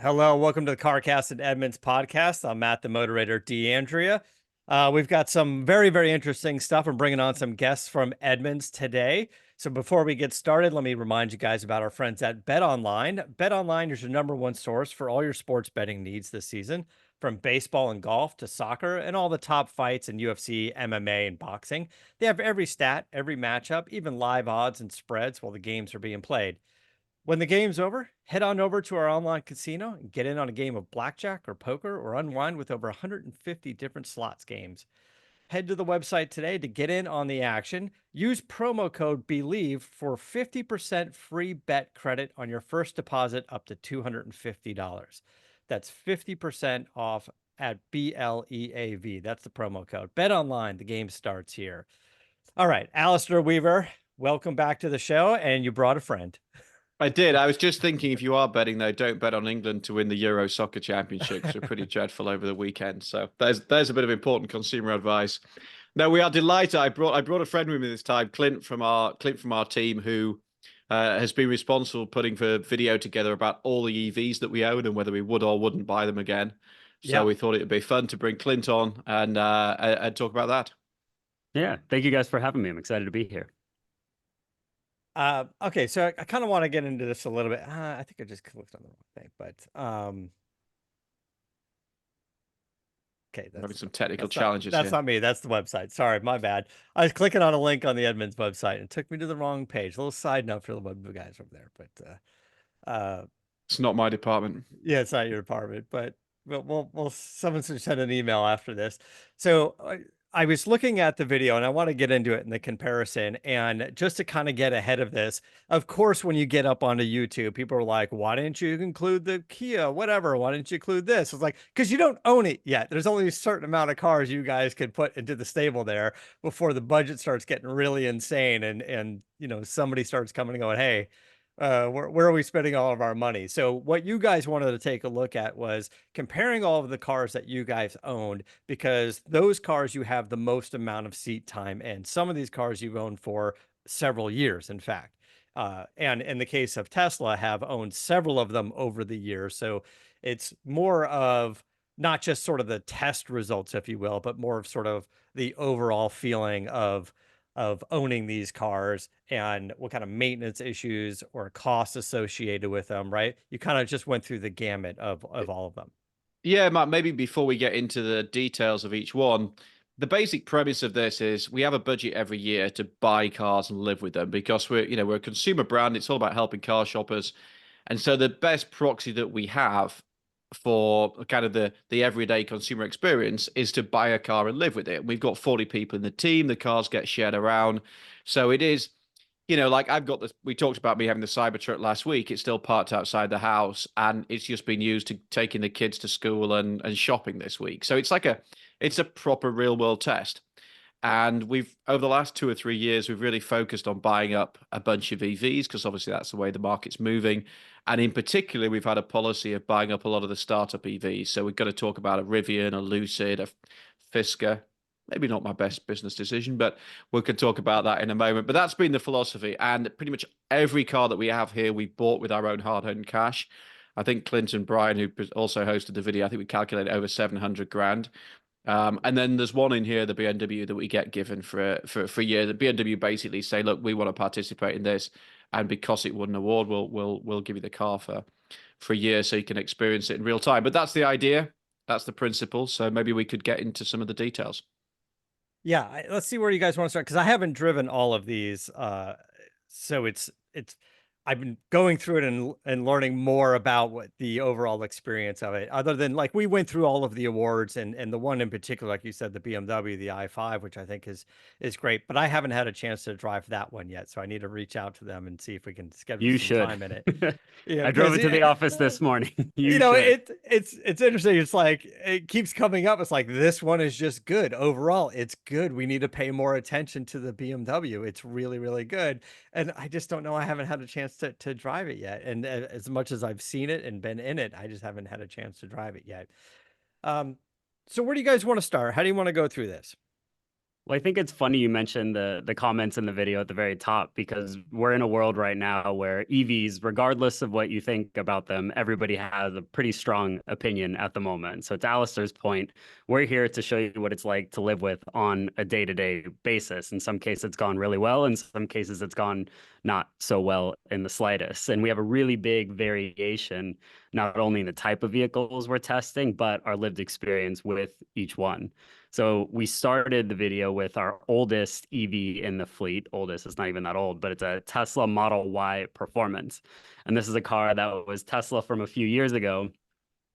Hello, welcome to the CarCast+Edmunds podcast. I'm Matt, the moderator, DeAndrea. We've got some very, very interesting stuff. I'm bringing on some guests from Edmunds today. So before we get started, let me remind you guys about our friends at BetOnline. BetOnline is your #1 source for all your sports betting needs this season, from baseball and golf to soccer and all the top fights in UFC, MMA, and boxing. They have every stat, every matchup, even live odds and spreads while the games are being played. When the game's over, head on over to our online casino and get in on a game of blackjack or poker or unwind with over 150 different slots games. Head to the website today to get in on the action. Use promo code BELIEVE for 50% free bet credit on your first deposit up to $250. That's 50% off at BLEAV. That's the promo code. Bet online. The game starts here. All right, Alistair Weaver, welcome back to the show, and you brought a friend. I did. I was just thinking, if you are betting, though, don't bet on England to win the Euro Soccer Championship, because we're pretty dreadful over the weekend. So there's a bit of important consumer advice. No, we are delighted. I brought a friend with me this time, Clint from our team, who has been responsible for putting the video together about all the EVs that we own and whether we would or wouldn't buy them again. So Yeah. we thought it would be fun to bring Clint on and talk about that. Yeah, thank you guys for having me. I'm excited to be here. Okay, so I kind of want to get into this a little bit. I think I just clicked on the wrong thing, but okay, Having some technical challenges that's here. not me. That's the website. Sorry, my bad. I was clicking on a link on the Edmunds website and it took me to the wrong page. A little side note for the web guys over there, but It's not my department. yeah, it's not your department, but we'll someone should send an email after this. So I was looking at the video and I want to get into it in the comparison. And just to kind of get ahead of this, of course, when you get up onto YouTube, people are like, why didn't you include the Kia, whatever? Why didn't you include this? It's like, because you don't own it yet. There's only a certain amount of cars you guys can put into the stable there before the budget starts getting really insane. And you know, somebody starts coming and going, hey, where are we spending all of our money? So what you guys wanted to take a look at was comparing all of the cars that you guys owned, because those cars you have the most amount of seat time in. Some of these cars you've owned for several years, in fact. And in the case of Tesla, have owned several of them over the years. So it's more of not just sort of the test results, if you will, but more of sort of the overall feeling of owning these cars and what kind of maintenance issues or costs associated with them, right? You kind of just went through the gamut of all of them. Yeah, Matt, maybe before we get into the details of each one, the basic premise of this is we have a budget every year to buy cars and live with them because we're a consumer brand. It's all about helping car shoppers. And so the best proxy that we have for kind of the everyday consumer experience is to buy a car and live with it. And we've got 40 people in the team. The cars get shared around. So it is, like I've got this. We talked about me having the Cybertruck last week. It's still parked outside the house, and it's just been used to taking the kids to school and shopping this week. So it's a proper real world test. And we've over the last 2 or 3 years, we've really focused on buying up a bunch of EVs because obviously that's the way the market's moving. And in particular, we've had a policy of buying up a lot of the startup EVs. So we've got to talk about a Rivian, a Lucid, a Fisker. Maybe not my best business decision, but we can talk about that in a moment. But that's been the philosophy. And pretty much every car that we have here, we bought with our own hard-earned cash. I think Clint and Brian, who also hosted the video, I think we calculated over 700 grand. And then there's one in here, the BMW, that we get given for a year. The BMW basically say, look, we want to participate in this, and because it won an award, we'll give you the car for a year so you can experience it in real time. But that's the idea, that's the principle. So maybe we could get into some of the details. Yeah, let's see where you guys want to start, because I haven't driven all of these. So it's I've been going through it and learning more about what the overall experience of it, other than like we went through all of the awards and the one in particular, like you said, the BMW, the i5, which I think is great, but I haven't had a chance to drive that one yet. So I need to reach out to them and see if we can schedule You some should. time in it. Yeah, I drove it to the office this morning. You should. it's interesting. It's like it keeps coming up. It's like this one is just good overall. It's good. We need to pay more attention to the BMW. It's really, really good. And I just don't know. I haven't had a chance to drive it yet. And as much as I've seen it and been in it, I just haven't had a chance to drive it yet. So where do you guys want to start? How do you want to go through this? Well, I think it's funny you mentioned the comments in the video at the very top, because we're in a world right now where EVs, regardless of what you think about them, everybody has a pretty strong opinion at the moment. So to Alistair's point, we're here to show you what it's like to live with on a day-to-day basis. In some cases, it's gone really well. In some cases, it's gone not so well in the slightest. And we have a really big variation, not only in the type of vehicles we're testing, but our lived experience with each one. So we started the video with our oldest EV in the fleet. Oldest, it's not even that old, but it's a Tesla Model Y Performance. And this is a car that was Tesla from a few years ago.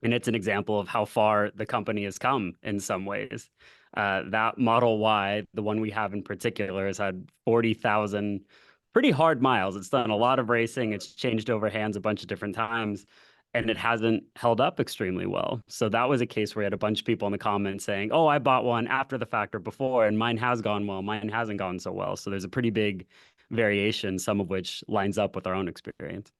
And it's an example of how far the company has come in some ways. That Model Y, the one we have in particular, has had 40,000 pretty hard miles. It's done a lot of racing. It's changed over hands a bunch of different times, and it hasn't held up extremely well. So that was a case where we had a bunch of people in the comments saying, oh, I bought one after the fact or before, and mine has gone well, mine hasn't gone so well. So there's a pretty big variation, some of which lines up with our own experience.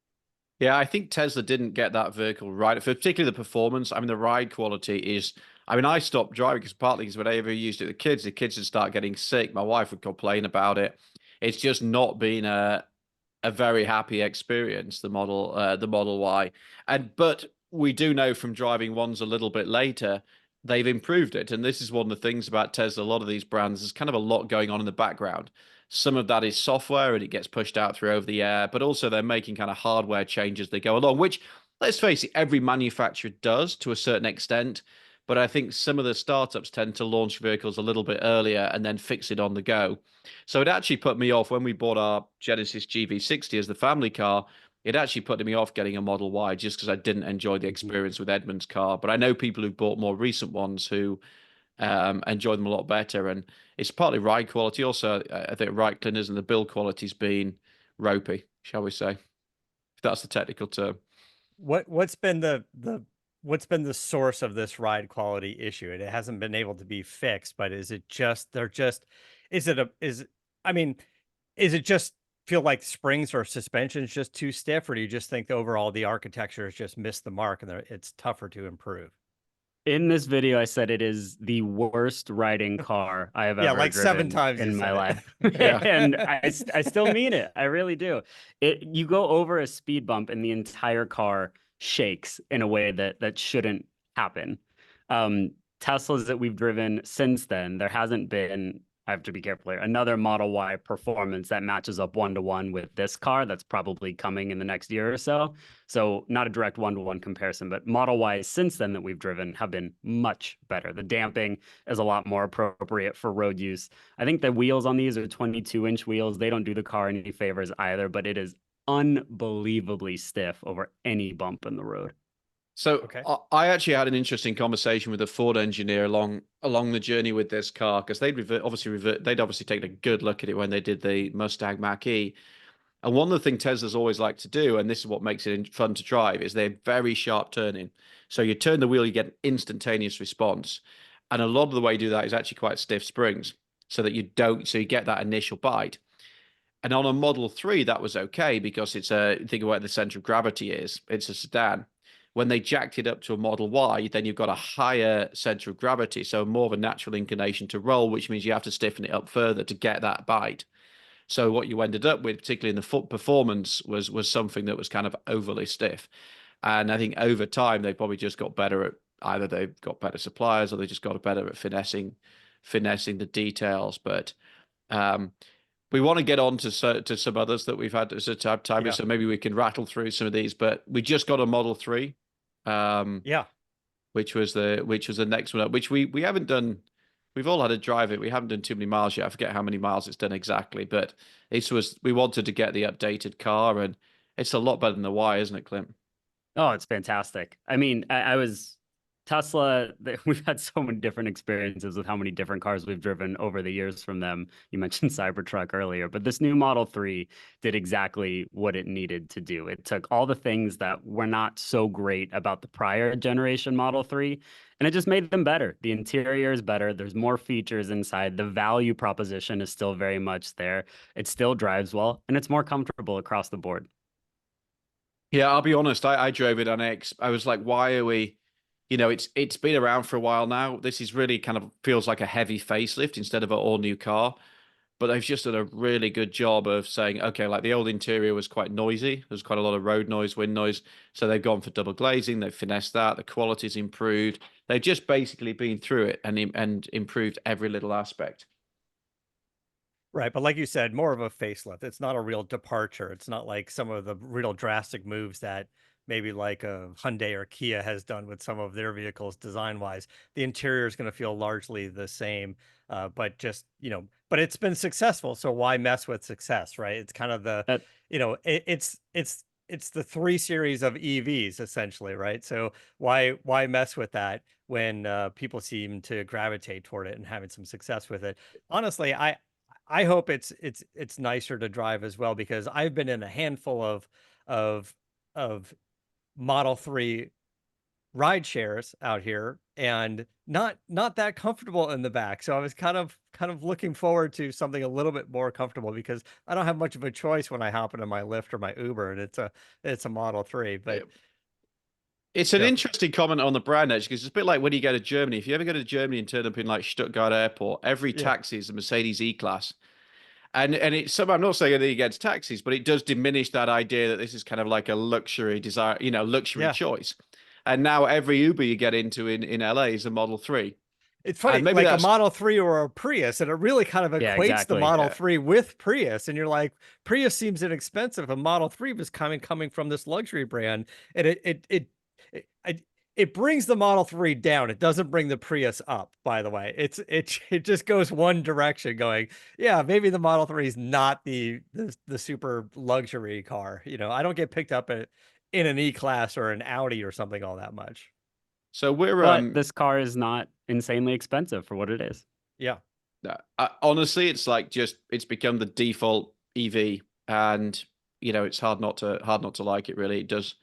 Yeah, I think Tesla didn't get that vehicle right, particularly the performance. I mean, the ride quality is. I mean, I stopped driving because partly because whenever I used it, the kids would start getting sick. My wife would complain about it. It's just not been a very happy experience, the Model Y. But we do know from driving ones a little bit later, they've improved it. And this is one of the things about Tesla. A lot of these brands, there's kind of a lot going on in the background. Some of that is software and it gets pushed out through over the air, but also they're making kind of hardware changes they go along, which, let's face it, every manufacturer does to a certain extent. But I think some of the startups tend to launch vehicles a little bit earlier and then fix it on the go. So it actually put me off when we bought our Genesis GV60 as the family car. It actually put me off getting a Model Y just because I didn't enjoy the experience with Edmunds' car. But I know people who bought more recent ones who enjoy them a lot better. And it's partly ride quality. Also, I think right, Clint, isn't the build quality's been ropey, shall we say, if that's the technical term. What's been the source of this ride quality issue? It hasn't been able to be fixed, but is it just is it a is I mean, is it just feel like springs or suspension's just too stiff, or do you just think overall the architecture has just missed the mark and it's tougher to improve? In this video, I said it is the worst riding car I have Yeah, ever like 7 driven times you in my said it. life. Yeah. And I still mean it. I really do. You go over a speed bump and the entire car shakes in a way that shouldn't happen. Teslas that we've driven since then, there hasn't been, I have to be careful here, another Model Y Performance that matches up one-to-one with this car. That's probably coming in the next year or so. So not a direct one-to-one comparison, but Model Ys since then that we've driven have been much better. The damping is a lot more appropriate for road use. I think the wheels on these are 22-inch wheels. They don't do the car any favors either, but it is unbelievably stiff over any bump in the road. So Okay. I actually had an interesting conversation with a Ford engineer along the journey with this car because they'd obviously taken a good look at it when they did the Mustang Mach-E. And one of the things Tesla's always like to do, and this is what makes it fun to drive, is they're very sharp turning. So you turn the wheel, you get an instantaneous response. And a lot of the way you do that is actually quite stiff springs so that you get that initial bite. And on a Model 3, that was okay because think of where the center of gravity is. It's a sedan. When they jacked it up to a Model Y, then you've got a higher center of gravity, so more of a natural inclination to roll, which means you have to stiffen it up further to get that bite. So what you ended up with, particularly in the foot performance, was something that was kind of overly stiff. And I think over time, they probably just got better at either they've got better suppliers or they just got better at finessing the details. But we want to get on to some others that we've had as a time, so maybe we can rattle through some of these. But we just got a Model 3. Which was the next one up, which we haven't done. We've all had to drive it. We haven't done too many miles yet. I forget how many miles it's done exactly, but we wanted to get the updated car, and it's a lot better than the Y, isn't it, Clint? Oh, it's fantastic. I mean, I was Tesla, we've had so many different experiences with how many different cars we've driven over the years from them. You mentioned Cybertruck earlier, but this new Model 3 did exactly what it needed to do. It took all the things that were not so great about the prior generation Model 3, and it just made them better. The interior is better. There's more features inside. The value proposition is still very much there. It still drives well, and it's more comfortable across the board. Yeah, I'll be honest. I drove it and I was like, why are we you know, it's been around for a while now. This is really kind of feels like a heavy facelift instead of an all new car. But they've just done a really good job of saying, okay, like the old interior was quite noisy. There's quite a lot of road noise, wind noise. So they've gone for double glazing. They've finessed that. The quality's improved. They've just basically been through it and improved every little aspect. Right, but like you said, more of a facelift. It's not a real departure. It's not like some of the real drastic moves that maybe like a Hyundai or Kia has done with some of their vehicles design-wise. The interior is going to feel largely the same, but just, but it's been successful, so why mess with success, right? It's kind of the, That it's the 3 series of EVs essentially, right? So why mess with that when people seem to gravitate toward it and having some success with it? Honestly, I hope it's nicer to drive as well, because I've been in a handful of of Model 3 ride shares out here and not that comfortable in the back. So I was kind of looking forward to something a little bit more comfortable, because I don't have much of a choice when I hop into my Lyft or my Uber, and it's a Model 3. But It's an yeah, interesting comment on the brand edge because it's a bit like when you go to Germany. If you ever go to Germany and turn up in like Stuttgart Airport, every yeah, taxi is a Mercedes E-Class. And it's some I'm not saying anything against taxis, but it does diminish that idea that this is kind of like a luxury desire, you know, luxury yeah. choice. And now every Uber you get into in LA is a Model 3. It's And funny, maybe like a that's Model 3 or a Prius, and it really kind of yeah, equates the exactly. Model yeah. 3 with Prius. And you're like, Prius seems inexpensive. A Model 3 was coming from this luxury brand. And it brings the Model 3 down. It doesn't bring the Prius up, by the way. It just goes one direction, going, yeah, maybe the Model 3 is not the super luxury car. I don't get picked up in an E-Class or an Audi or something all that much. So we're But this car is not insanely expensive for what it is. Yeah. honestly, it's like just it's become the default EV, and you know it's hard not to like it. Really, it does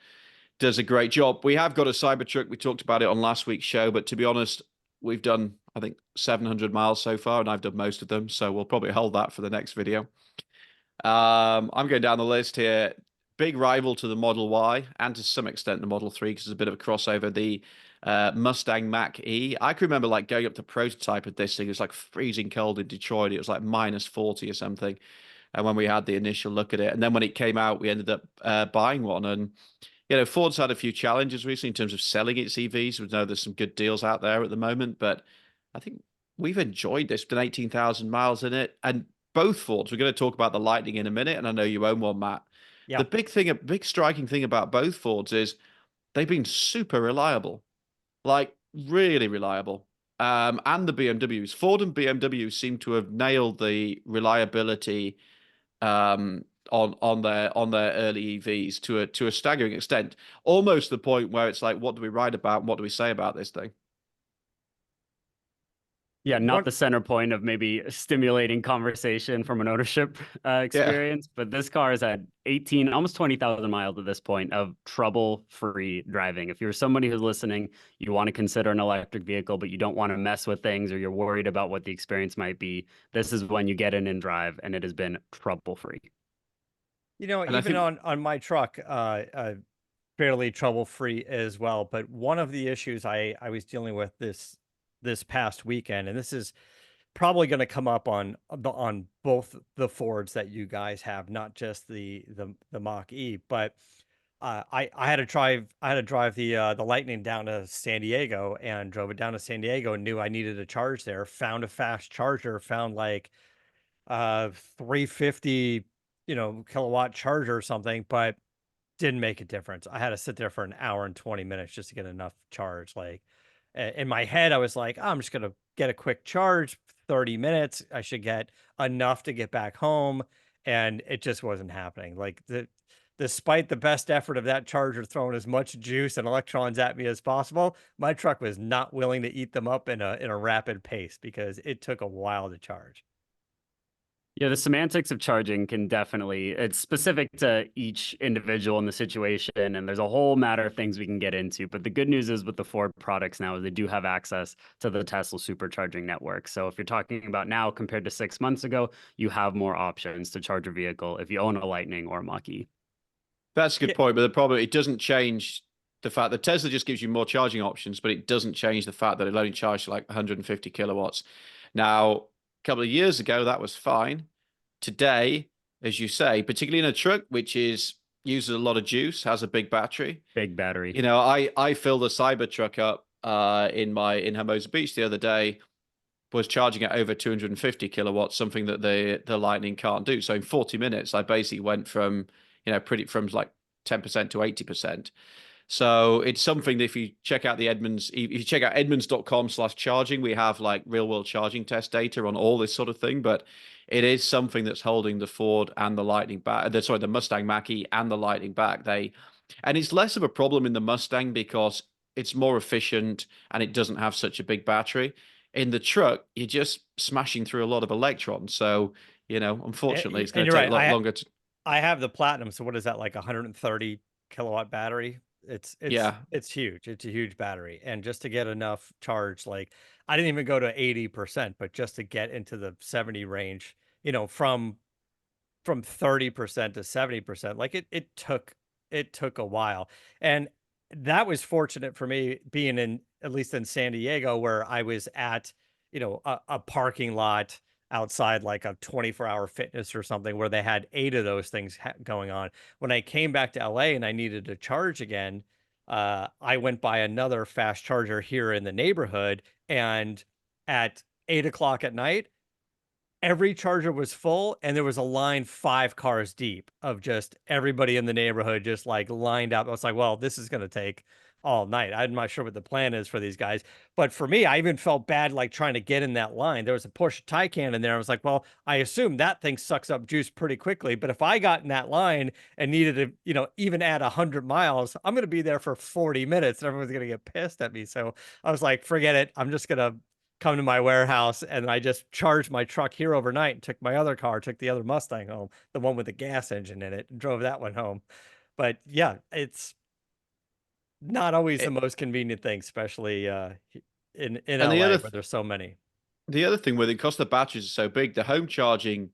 a great job. We have got a Cybertruck. We talked about it on last week's show, but to be honest, we've done I think 700 miles so far, and I've done most of them. So we'll probably hold that for the next video. I'm going down the list here. Big rival to the Model Y and to some extent the Model 3 because there's a bit of a crossover. The Mustang Mach-E. I can remember like going up to prototype of this thing. It was like freezing cold in Detroit. It was like -40 or something. And when we had the initial look at it, and then when it came out, we ended up buying one. And you know, Ford's had a few challenges recently in terms of selling its EVs. We know there's some good deals out there at the moment, but I think we've enjoyed this. Done 18,000 miles in it, and both Fords. We're going to talk about the Lightning in a minute, and I know you own one, Matt. Yeah. The big striking thing about both Fords is they've been super reliable, like really reliable. And the BMWs, Ford and BMW seem to have nailed the reliability on their early EVs to a staggering extent, almost the point where it's like, what do we write about? And what do we say about this thing? Yeah, not One the center point of maybe stimulating conversation from an ownership Yeah. experience, but this car has had 18, almost 20,000 miles at this point of trouble-free driving. If you're somebody who's listening, you want to consider an electric vehicle, but you don't want to mess with things or you're worried about what the experience might be, this is when you get in and drive, and it has been trouble-free. And I Even think on my truck, fairly trouble free as well. But one of the issues I was dealing with this past weekend, and this is probably going to come up on both the Fords that you guys have, not just the Mach E, but I had to drive the Lightning down to San Diego, and drove it down to San Diego and knew I needed a charge there. Found a fast charger, found like 350 kilowatt charger or something, but didn't make a difference. I had to sit there for an hour and 20 minutes just to get enough charge. Like, in my head I was like, "Oh, I'm just gonna get a quick charge, 30 minutes, I should get enough to get back home," and it just wasn't happening. Like, despite the best effort of that charger throwing as much juice and electrons at me as possible, my truck was not willing to eat them up in a rapid pace, because it took a while to charge. Yeah, the semantics of charging can definitely, it's specific to each individual in the situation, and there's a whole matter of things we can get into. But the good news is with the Ford products now, they do have access to the Tesla supercharging network. So if you're talking about now compared to 6 months ago, you have more options to charge your vehicle if you own a Lightning or a Mach-E. that's a good point, but the problem it doesn't change the fact that Tesla just gives you more charging options, but it doesn't change the fact that it only charges like 150 kilowatts. Now, a couple of years ago, that was fine. Today, as you say, particularly in a truck, which uses a lot of juice, has a big battery. Big battery. You know, I filled a Cybertruck up in Hermosa Beach the other day, was charging at over 250 kilowatts, something that the Lightning can't do. So in 40 minutes, I basically went from, from like 10% to 80%. So it's something that if you check out if you check out edmunds.com/charging, we have like real world charging test data on all this sort of thing. But it is something that's holding the Ford and the Lightning back. The Mustang Mach-E and the Lightning back. And it's less of a problem in the Mustang because it's more efficient and it doesn't have such a big battery. In the truck, you're just smashing through a lot of electrons. So, unfortunately, it's going And to you're take a lot right. longer to. I have the Platinum. So what is that, like 130 kilowatt battery? Yeah. It's huge. It's a huge battery. And just to get enough charge, like I didn't even go to 80%, but just to get into the 70 range, from 30% to 70%, like it took a while. And that was fortunate for me being at least in San Diego, where I was at, a parking lot outside like a 24-hour fitness or something where they had 8 of those things going on. When I came back to LA and I needed to charge again, I went by another fast charger here in the neighborhood, and at 8 o'clock at night, every charger was full, and there was a line 5 cars deep of just everybody in the neighborhood just like lined up. I was like, well, this is going to take all night. I'm not sure what the plan is for these guys. But for me, I even felt bad like trying to get in that line. There was a Porsche Taycan in there. I was like, well, I assume that thing sucks up juice pretty quickly. But if I got in that line and needed to, even add 100 miles, I'm going to be there for 40 minutes and everyone's going to get pissed at me. So I was like, forget it. I'm just going to come to my warehouse, and I just charged my truck here overnight and took my other car, took the other Mustang home, the one with the gas engine in it, and drove that one home. But yeah, it's not always the most convenient thing, especially in And the LA other where there's so many. the other thing with it, because the batteries are so big, the home charging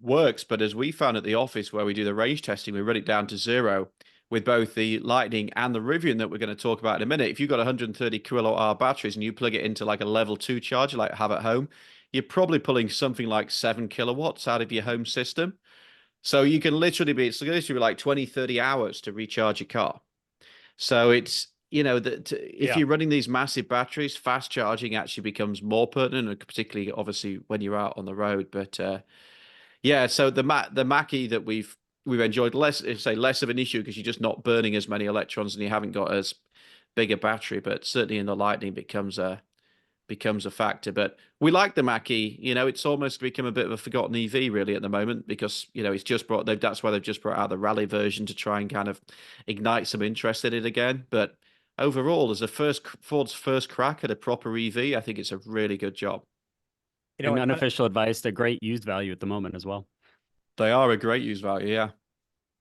works. But as we found at the office where we do the range testing, we run it down to 0 with both the Lightning and the Rivian that we're going to talk about in a minute. If you've got 130 kilowatt hour batteries and you plug it into like a level 2 charger, like I have at home, you're probably pulling something like 7 kilowatts out of your home system. So you can it's literally like 20, 30 hours to recharge your car. So it's, if Yeah. you're running these massive batteries, fast charging actually becomes more pertinent, particularly obviously when you're out on the road. But yeah, so the Mackie that we've enjoyed less of an issue because you're just not burning as many electrons and you haven't got as big a battery. But certainly in the Lightning becomes a factor. But we like the Mackie. It's almost become a bit of a forgotten EV really at the moment because it's just that's why they've just brought out the rally version to try and kind of ignite some interest in it again. But overall, as Ford's first crack at a proper EV, I think it's a really good job. And unofficial advice, they're great used value at the moment as well. They are a great use value, yeah.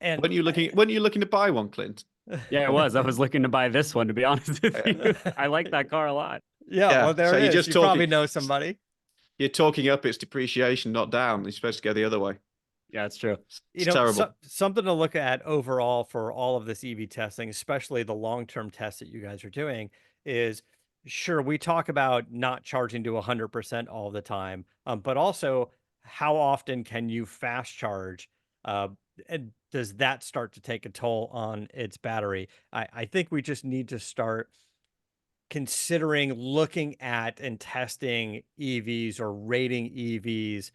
And When you looking to buy one, Clint? Yeah, I was looking to buy this one, to be honest with you. I like that car a lot. yeah, well, there so it you're is. just You talking- probably know somebody. You're talking up its depreciation, not down. You're supposed to go the other way. Yeah, it's true. It's terrible. Something to look at overall for all of this EV testing, especially the long-term tests that you guys are doing, is sure, we talk about not charging to 100% all the time, but also how often can you fast charge? And does that start to take a toll on its battery? I think we just need to start considering looking at and testing EVs or rating EVs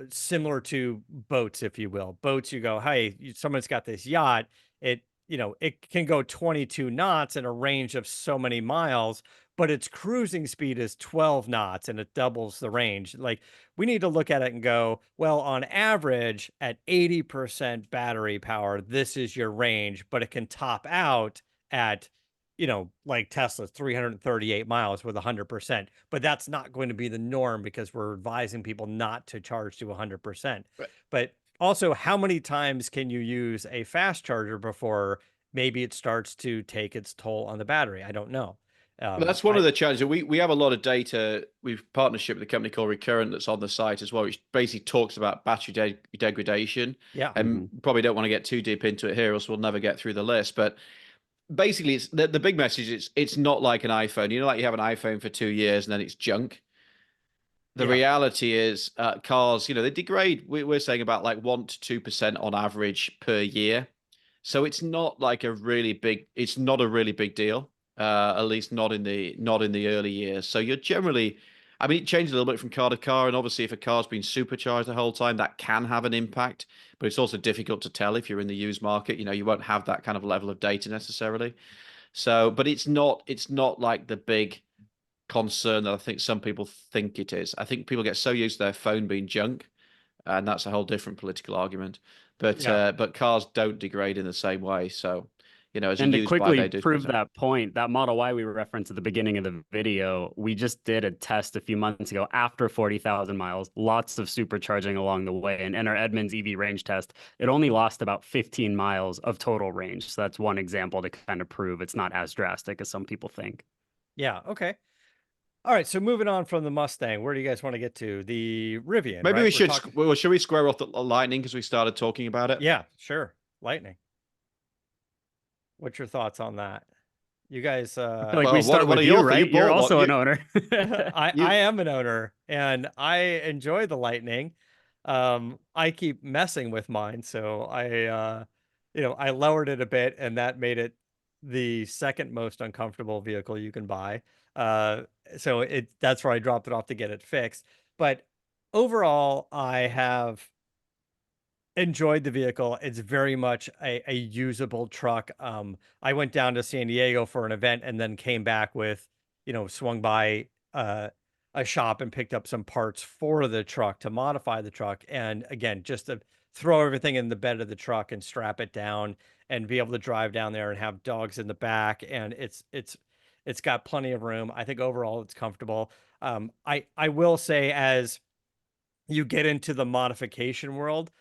similar to boats, if you will. Boats, you go, hey, someone's got this yacht. It can go 22 knots in a range of so many miles, but its cruising speed is 12 knots and it doubles the range. Like we need to look at it and go, well, on average at 80% battery power, this is your range, but it can top out at like Tesla's 338 miles with 100%, but that's not going to be the norm because we're advising people not to charge to 100%. Right. But also, how many times can you use a fast charger before maybe it starts to take its toll on the battery? I don't know. Well, that's one of the challenges. We have a lot of data. We've partnership with a company called Recurrent that's on the site as well, which basically talks about battery degradation. Yeah. And probably don't want to get too deep into it here, else we'll never get through the list. But basically, it's the big message. It's not like an iPhone. You know, like you have an iPhone for 2 years and then it's junk. The Yeah. reality is, cars, they degrade. We're saying about like 1 to 2% on average per year. So it's not like a really big. It's not a really big deal. At least not in the early years. So you're generally, I mean, it changes a little bit from car to car, and obviously, if a car's been supercharged the whole time, that can have an impact. But it's also difficult to tell if you're in the used market. You won't have that kind of level of data necessarily. So, but it's not like the big concern that I think some people think it is. I think people get so used to their phone being junk, and that's a whole different political argument. But Yeah. but cars don't degrade in the same way. So, as a And to used buy, quickly they do. prove that point, that Model Y we referenced at the beginning of the video, we just did a test a few months ago after 40,000 miles, lots of supercharging along the way. And in our Edmunds EV range test, it only lost about 15 miles of total range. So that's one example to kind of prove it's not as drastic as some people think. Yeah. Okay. All right. So moving on from the Mustang, where do you guys want to get to? The Rivian, Maybe we right? We're should. talking. Well, should we square off the Lightning because we started talking about it? Yeah, sure. Lightning. What's your thoughts on that? You guys, I feel like we Well, start what with are you, your you right? You're bought one? also an owner. I You am an owner and I enjoy the Lightning. I keep messing with mine, so I lowered it a bit, and that made it the second most uncomfortable vehicle you can buy. Uh, so that's where I dropped it off to get it fixed. But overall, I have enjoyed the vehicle. It's very much a usable truck. I went down to San Diego for an event and then came back with, swung by a shop and picked up some parts for the truck to modify the truck. And again, just to throw everything in the bed of the truck and strap it down and be able to drive down there and have dogs in the back. And it's got plenty of room. I think overall it's comfortable. I will say, as you get into the modification world,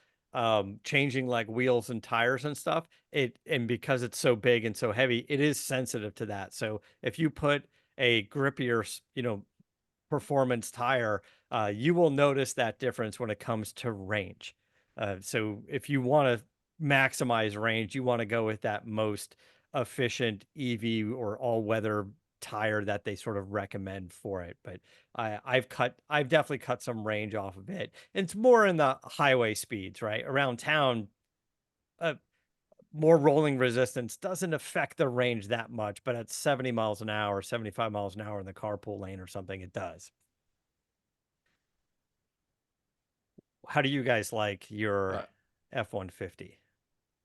changing like wheels and tires and stuff, and because it's so big and so heavy, it is sensitive to that. So if you put a grippier, performance tire, you will notice that difference when it comes to range. So if you want to maximize range, you want to go with that most efficient EV or all-weather tire that they sort of recommend for it. But I've definitely cut some range off of it. And it's more in the highway speeds, right? Around town, uh, more rolling resistance doesn't affect the range that much, but at 70 miles an hour, 75 miles an hour in the carpool lane or something, it does. How do you guys like your uh, F-150?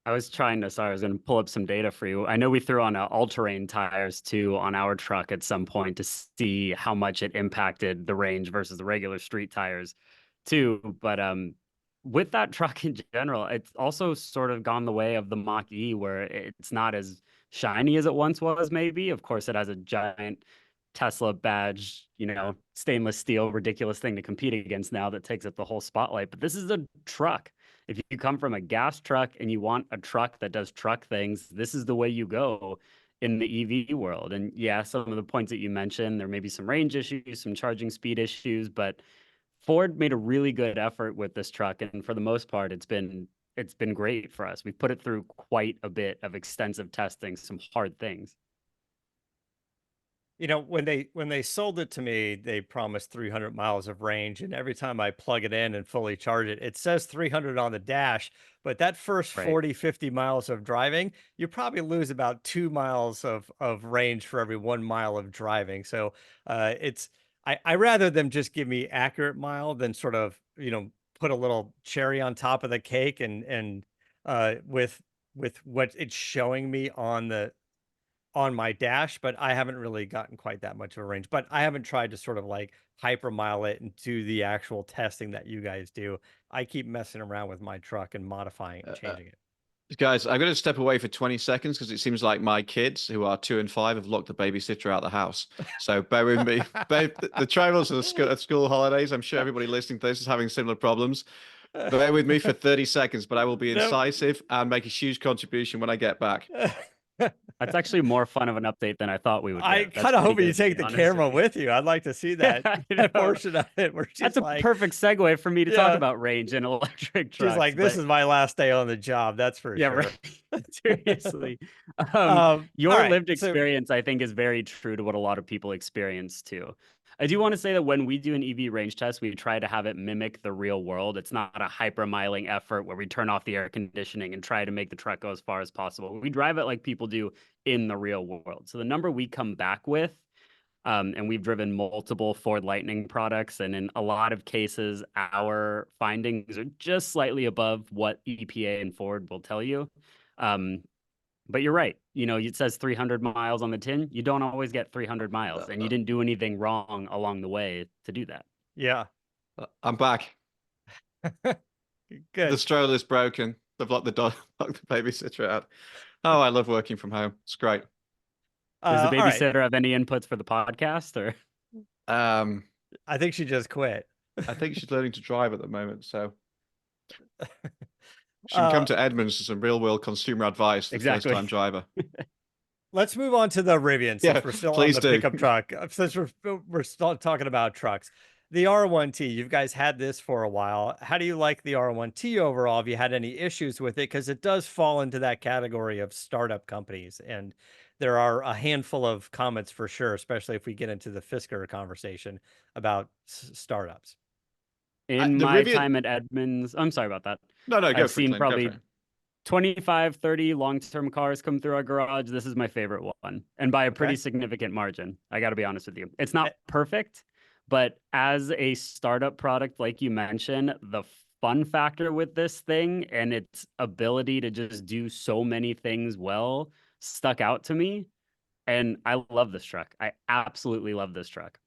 I was trying to, sorry, I was going to pull up some data for you. I know we threw on all-terrain tires too on our truck at some point to see how much it impacted the range versus the regular street tires too. But with that truck in general, it's also sort of gone the way of the Mach-E, where it's not as shiny as it once was, maybe. Of course, it has a giant Tesla badge, stainless steel, ridiculous thing to compete against now that takes up the whole spotlight. But this is a truck. If you come from a gas truck and you want a truck that does truck things, this is the way you go in the EV world. And yeah, some of the points that you mentioned, there may be some range issues, some charging speed issues, but Ford made a really good effort with this truck. And for the most part, it's been great for us. We've put it through quite a bit of extensive testing, some hard things. When they sold it to me, they promised 300 miles of range, and every time I plug it in and fully charge it, it says 300 on the dash, but that first Right. 40, 50 miles of driving, you probably lose about 2 miles of range for every 1 mile of driving. So, it's I rather them just give me accurate mile than sort of, put a little cherry on top of the cake with what it's showing me on my dash, but I haven't really gotten quite that much of a range. But I haven't tried to sort of like hypermile it and do the actual testing that you guys do. I keep messing around with my truck and modifying it and uh, changing it. Guys, I'm going to step away for 20 seconds because it seems like my kids, who are 2 and 5, have locked the babysitter out of the house. So bear with me. The travels of school holidays, I'm sure everybody listening to this is having similar problems. Bear with me for 30 seconds, but I will be Nope. incisive and make a huge contribution when I get back. That's actually more fun of an update than I thought we would I get. That's kind of pretty hope you good, to take be the honest with camera you. with you. I'd like to see Yeah, that, I that know. portion of it where That's she's a like, perfect segue for me to talk yeah, about range and electric she's trucks. like, this But is my last day on the job. That's for yeah, right. sure. Seriously. All Your right. lived So experience, I think, is very true to what a lot of people experience too. I do want to say that when we do an EV range test, we try to have it mimic the real world. It's not a hypermiling effort where we turn off the air conditioning and try to make the truck go as far as possible. We drive it like people do in the real world. So the number we come back with, and we've driven multiple Ford Lightning products, and in a lot of cases, our findings are just slightly above what EPA and Ford will tell you. Um, but you're right. You know, it says 300 miles on the tin. You don't always get 300 miles, and you didn't do anything wrong along the way to do that. yeah, I'm back. The good. stroller's broken. They've locked the dog, locked the babysitter out. Oh, I love working from home. It's great. Does the All right. babysitter have any inputs for the podcast, or? Um, I think she just quit. I think she's learning to drive at the moment, so she can come Uh, to Edmunds for some real world consumer advice for the first Exactly. time driver. let's move on to the Rivian Yeah, since we're still on please the do. pickup truck. Since we're still talking about trucks. The R1T, you guys had this for a while. How do you like the R1T overall? Have you had any issues with it? Because it does fall into that category of startup companies. And there are a handful of comments for sure, especially if we get into the Fisker conversation about startups. In The my Rivian. time at Edmunds, I'm sorry about that. No, go I've for it, seen Clint. Go for probably it. 25, 30 long-term cars come through our garage. This is my favorite one, and by a pretty Okay. significant margin. I got to be honest with you. It's Eh, not perfect, but as a startup product, like you mentioned, the fun factor with this thing and its ability to just do so many things well stuck out to me. And I love this truck. I absolutely love this truck.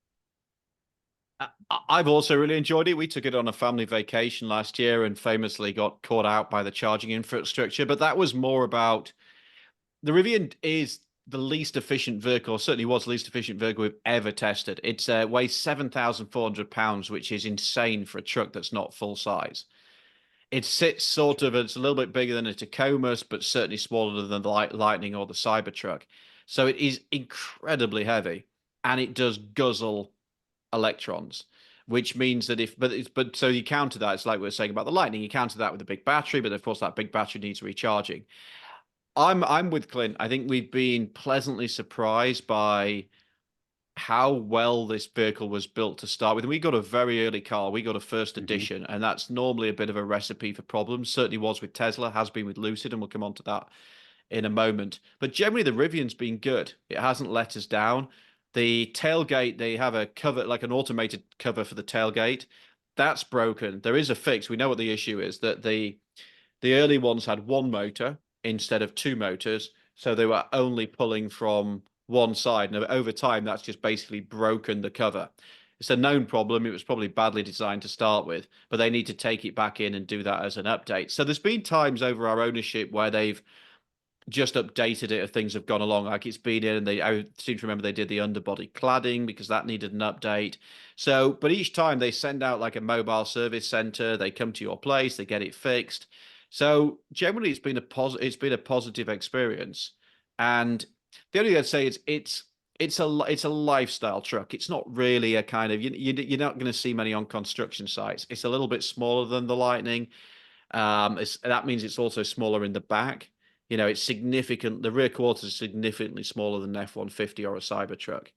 I've also really enjoyed it. We took it on a family vacation last year and famously got caught out by the charging infrastructure. But that was more about the Rivian is the least efficient vehicle, or certainly was the least efficient vehicle we've ever tested. It's weighs 7,400 pounds, which is insane for a truck that's not full size. It sits sort of, it's a little bit bigger than a Tacoma, but certainly smaller than the Lightning or the Cybertruck. So it is incredibly heavy, and it does guzzle electrons, which means that but so you counter that. It's like we were saying about the Lightning. You counter that with a big battery, but of course that big battery needs recharging. I'm with Clint. I think we've been pleasantly surprised by how well this vehicle was built to start with. We got a very early car. We got a first Mm-hmm. edition, and that's normally a bit of a recipe for problems. Certainly was with Tesla, has been with Lucid, and we'll come on to that in a moment. But generally, the Rivian's been good. It hasn't let us down. The tailgate, they have a cover, like an automated cover for the tailgate. That's broken. There is a fix. We know what the issue is, that the early ones had one motor instead of two motors, so they were only pulling from one side. And over time, that's just basically broken the cover. It's a known problem. It was probably badly designed to start with, but they need to take it back in and do that as an update. So there's been times over our ownership where they've just updated it as things have gone along. Like it's been in, and I seem to remember they did the underbody cladding because that needed an update. So, but each time they send out like a mobile service center, they come to your place, they get it fixed. So generally, it's been a positive experience. And the only thing I'd say is it's a lifestyle truck. It's not really a kind of you're not going to see many on construction sites. It's a little bit smaller than the Lightning. That means it's also smaller in the back. You know, it's significant. The rear quarters are significantly smaller than an F-150 or a Cybertruck.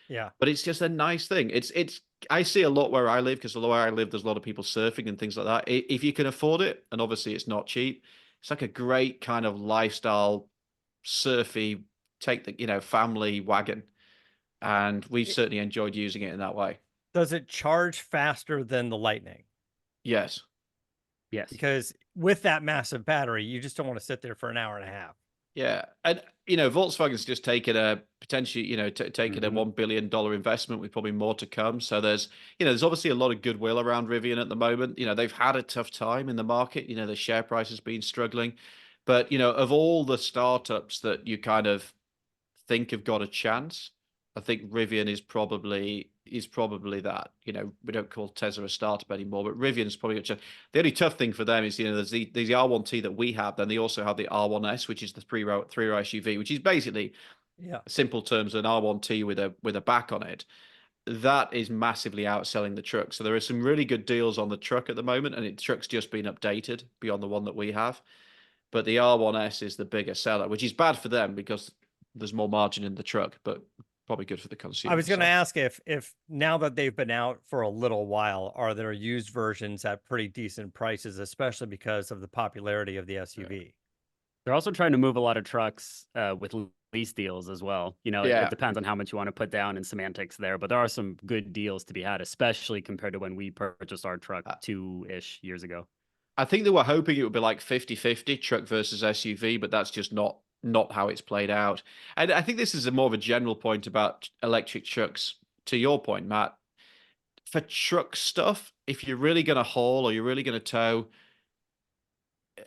yeah. But it's just a nice thing. It's. I see a lot where I live because where I live, there's a lot of people surfing and things like that. If you can afford it, and obviously it's not cheap, it's like a great kind of lifestyle, surfy, take the family wagon, and we've It- certainly enjoyed using it in that way. Does it charge faster than the Lightning? Yes. Yes. Because with that massive battery, you just don't want to sit there for an hour and a half. Yeah, and Volkswagen's just taken a potentially, taken a Mm-hmm. $1 billion investment with probably more to come. So there's obviously a lot of goodwill around Rivian at the moment. They've had a tough time in the market. The share price has been struggling, but of all the startups that you kind of think have got a chance, I think Rivian is probably is probably that. You know, we don't call Tesla a startup anymore, but Rivian's probably the only tough thing for them is, you know, there's the R1T that we have, then they also have the R1S, which is the three-row SUV, which is basically, Yeah. simple terms, an R1T with a back on it. That is massively outselling the truck. So there are some really good deals on the truck at the moment, and the truck's just been updated beyond the one that we have. But the R1S is the bigger seller, which is bad for them because there's more margin in the truck, but probably good for the consumer. I was going to So. ask if now that they've been out for a little while, are there used versions at pretty decent prices, especially because of the popularity of the SUV? They're also trying to move a lot of trucks with lease deals as well. You know, it Yeah. depends on how much you want to put down in semantics there, but there are some good deals to be had, especially compared to when we purchased our truck 2-ish years ago. I think they were hoping it would be like 50-50 truck versus SUV, but that's just not how it's played out. And I think this is a more of a general point about electric trucks. To your point, Matt, for truck stuff, if you're really going to haul or you're really going to tow,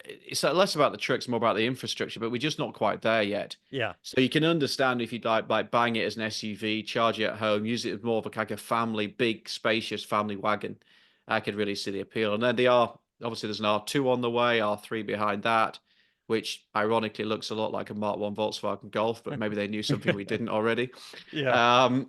it's less about the trucks, more about the infrastructure, but we're just not quite there yet. Yeah. So you can understand if you'd like buying it as an SUV, charge it at home, use it as more of a kind of family, big, spacious family wagon. I could really see the appeal. And then obviously there's an R2 on the way, R3 behind that, which ironically looks a lot like a Mark 1 Volkswagen Golf, but maybe they knew something we didn't already. Yeah.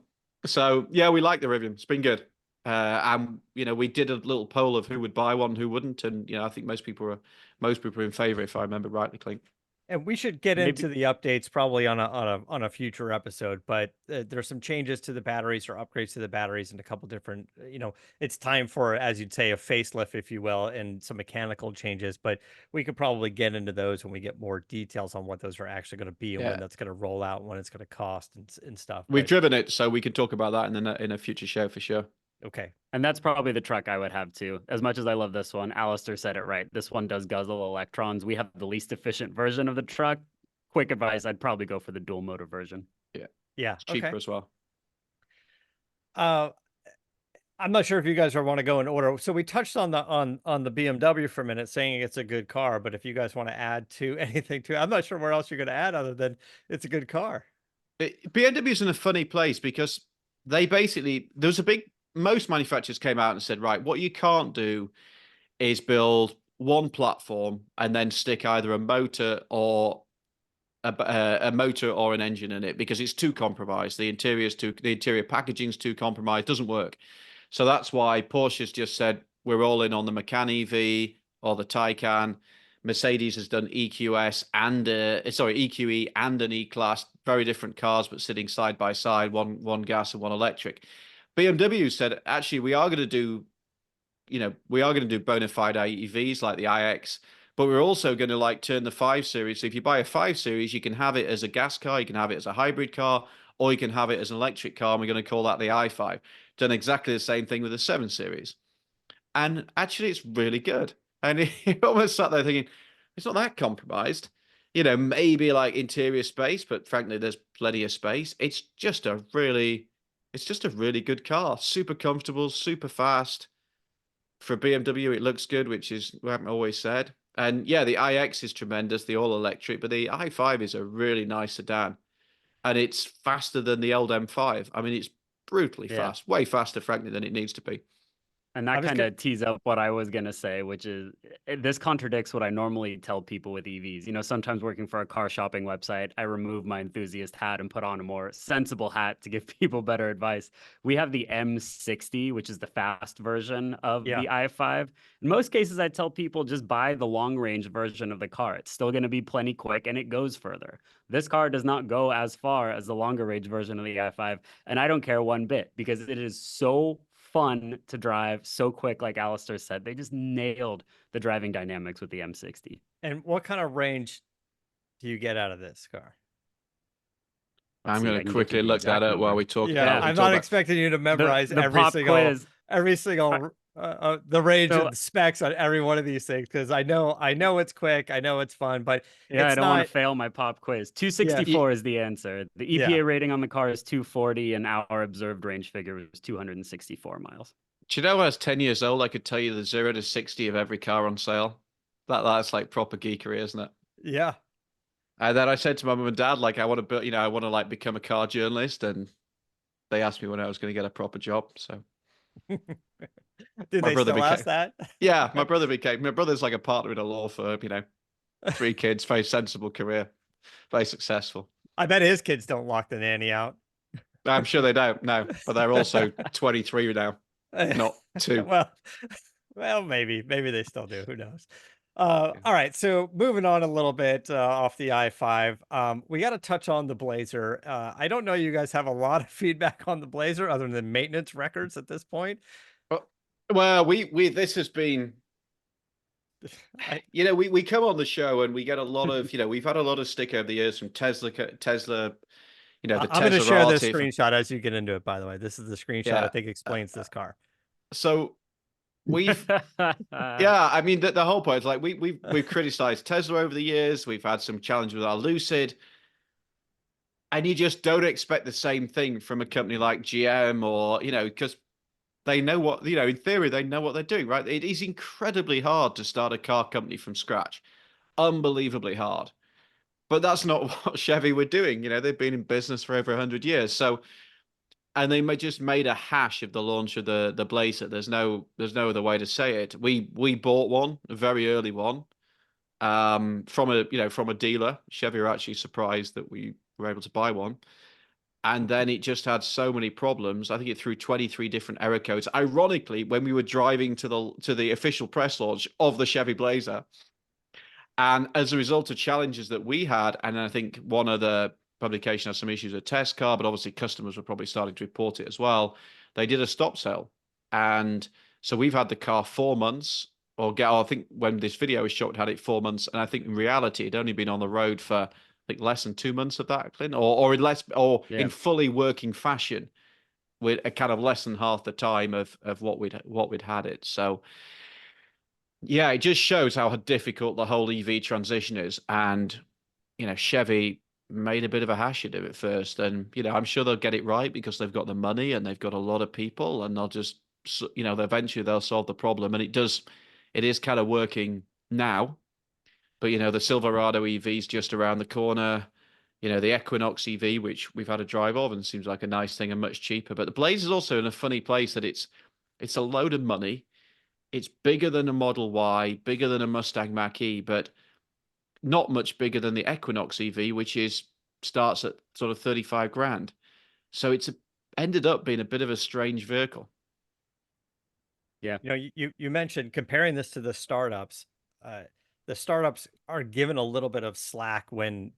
So yeah, we like the Rivian. It's been good. And you know, we did a little poll of who would buy one, who wouldn't, and you know, I think most people are in favor, if I remember rightly, Clint. And we should get Maybe into the updates probably on a future episode, but there's some changes to the batteries or upgrades to the batteries and a couple different, it's time for, as you'd say, a facelift, if you will, and some mechanical changes, but we could probably get into those when we get more details on what those are actually going to be and when Yeah, that's going to roll out and when it's going to cost and stuff. we've But driven it, so we can talk about that in a future show for sure. okay. And that's probably the truck I would have too. As much as I love this one, Alistair said it right. This one does guzzle electrons. We have the least efficient version of the truck. Quick advice, I'd probably go for the dual motor version. Yeah. Yeah. It's cheaper Okay. as well. I'm not sure if you guys want to go in order. So we touched on the BMW for a minute, saying it's a good car. But if you guys want to add to anything to it, I'm not sure where else you're going to add other than it's a good car. BMW is in a funny place because most manufacturers came out and said, right, what you can't do is build one platform and then stick either a motor or an engine in it because it's too compromised. The interior packaging's too compromised. Doesn't work. So that's why Porsche's just said we're all in on the Macan EV or the Taycan. Mercedes has done EQE and an E-Class, very different cars, but sitting side by side, one gas and one electric. BMW said, actually, we are going to do bona fide EVs like the iX, but we're also going to like turn the 5 Series. So if you buy a 5 Series, you can have it as a gas car, you can have it as a hybrid car, or you can have it as an electric car, and we're going to call that the i5. Done exactly the same thing with the 7 Series. And actually, it's really good. And you almost sat there thinking, it's not that compromised. You know, maybe like interior space, but frankly, there's plenty of space. It's just a really good car. Super comfortable, super fast. For BMW, it looks good, which is what I've always said. And yeah, the iX is tremendous, the all electric, but the i5 is a really nice sedan. And it's faster than the old M5. I mean, it's brutally fast, way faster, frankly, than it needs to be. And that kind of tees up what I was going to say, which is this contradicts what I normally tell people with EVs. You know, sometimes working for a car shopping website, I remove my enthusiast hat and put on a more sensible hat to give people better advice. We have the M60, which is the fast version of the i5. In most cases, I tell people just buy the long range version of the car. It's still going to be plenty quick and it goes further. This car does not go as far as the longer range version of the i5. And I don't care one bit because it is so fun to drive, so quick, like Alistair said. They just nailed the driving dynamics with the M60. And what kind of range do you get out of this car? I'm going to quickly look that up while we talk. Yeah, I'm not expecting you to memorize the pop quiz. every single the range and the specs on every one of these things, because I know it's quick, I know it's fun, but yeah, it's I don't want to fail my pop quiz. 264 is the answer. The EPA rating on the car is 240, and our observed range figure was 264 miles. Do you know when I was 10 years old, I could tell you the 0 to 60 of every car on sale? That's like proper geekery, isn't it? Yeah. And then I said to my mum and dad, like, I want to like become a car journalist, and they asked me when I was going to get a proper job. So Do my they brother still ask became, that? yeah, my brother's like a partner in a law firm, 3 kids, very sensible career, very successful. I bet his kids don't lock the nanny out. I'm sure they don't, no, but they're also 23 now, not 2. well, maybe they still do. Who knows? Yeah. All right. So moving on a little bit off the I-5, we got to touch on the Blazer. I don't know. You guys have a lot of feedback on the Blazer, other than maintenance records at this point. Well, we this has been, I, we come on the show and we get a lot of, we've had a lot of stick over the years from Tesla, the I'm going to Tesla share this relative. screenshot as you get into it. By the way, this is the screenshot I Yeah. think explains this car. So we've, yeah, I mean the whole point is like we've criticized Tesla over the years. We've had some challenge with our Lucid, and you just don't expect the same thing from a company like GM or because they know what in theory they know what they're doing, right? It is incredibly hard to start a car company from scratch, unbelievably hard. But that's not what Chevy were doing. They've been in business for over 100 years, so. And they just made a hash of the launch of the Blazer. There's no other way to say it. We bought one, a very early one, from a dealer. Chevy were actually surprised that we were able to buy one. And then it just had so many problems. I think it threw 23 different error codes. Ironically, when we were driving to the official press launch of the Chevy Blazer, and as a result of challenges that we had, and I think one of the publication has some issues with test car, but obviously customers were probably starting to report it as well. They did a stop sale. And so we've had the car 4 months, I think when this video was shot, it had it 4 months. And I think in reality, it'd only been on the road for, I think, less than 2 months of that, Clint, or in fully working fashion with a kind of less than half the time of what we'd had it. So yeah, it just shows how difficult the whole EV transition is. And, Chevy made a bit of a hash of it at first. And, I'm sure they'll get it right because they've got the money and they've got a lot of people, and they'll just, eventually they'll solve the problem. And it is kind of working now. But, the Silverado EV is just around the corner. The Equinox EV, which we've had a drive of and seems like a nice thing and much cheaper. But the Blaze is also in a funny place that it's a load of money. It's bigger than a Model Y, bigger than a Mustang Mach-E, but not much bigger than the Equinox EV, which starts at sort of 35 grand. So it's ended up being a bit of a strange vehicle. Yeah. You mentioned comparing this to the startups. The startups are given a little bit of slack when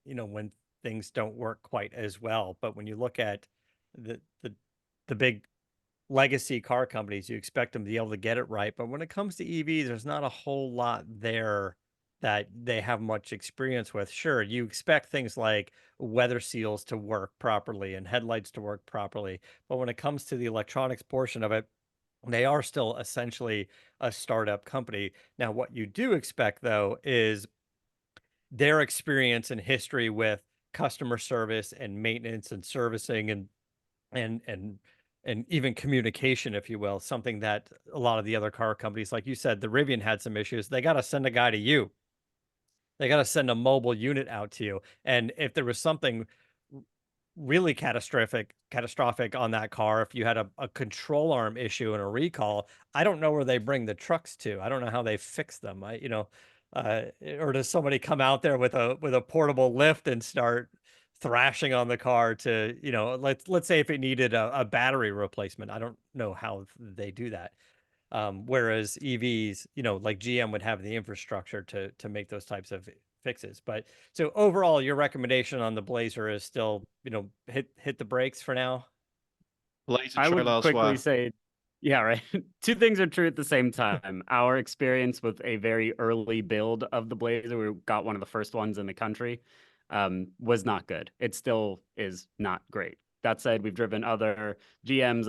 things don't work quite as well. But when you look at the big legacy car companies, you expect them to be able to get it right. But when it comes to EVs, there's not a whole lot there that they have much experience with. Sure, you expect things like weather seals to work properly and headlights to work properly. But when it comes to the electronics portion of it, they are still essentially a startup company. Now, what you do expect, though, is their experience and history with customer service and maintenance and servicing and even communication, if you will, something that a lot of the other car companies, like you said, the Rivian had some issues. They got to send a guy to you. They got to send a mobile unit out to you. And if there was something really catastrophic on that car, if you had a control arm issue and a recall, I don't know where they bring the trucks to. I don't know how they fix them. Or does somebody come out there with a portable lift and start thrashing on the car to, let's say if it needed a battery replacement. I don't know how they do that. Whereas EVs, like GM would have the infrastructure to make those types of fixes. But so overall, your recommendation on the Blazer is still, hit the brakes for now. Blazer I trail would quickly elsewhere. say, yeah, right. Two things are true at the same time. Our experience with a very early build of the Blazer, we got one of the first ones in the country, was not good. It still is not great. That said, we've driven other GM's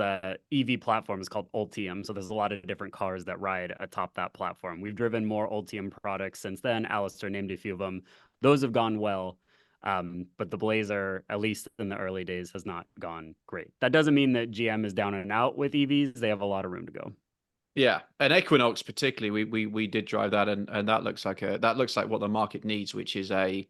EV platforms called Ultium. So there's a lot of different cars that ride atop that platform. We've driven more Ultium products since then. Alistair named a few of them. Those have gone well. But the Blazer, at least in the early days, has not gone great. That doesn't mean that GM is down and out with EVs. They have a lot of room to go. Yeah, and Equinox particularly, we did drive that, and that looks like what the market needs, which is a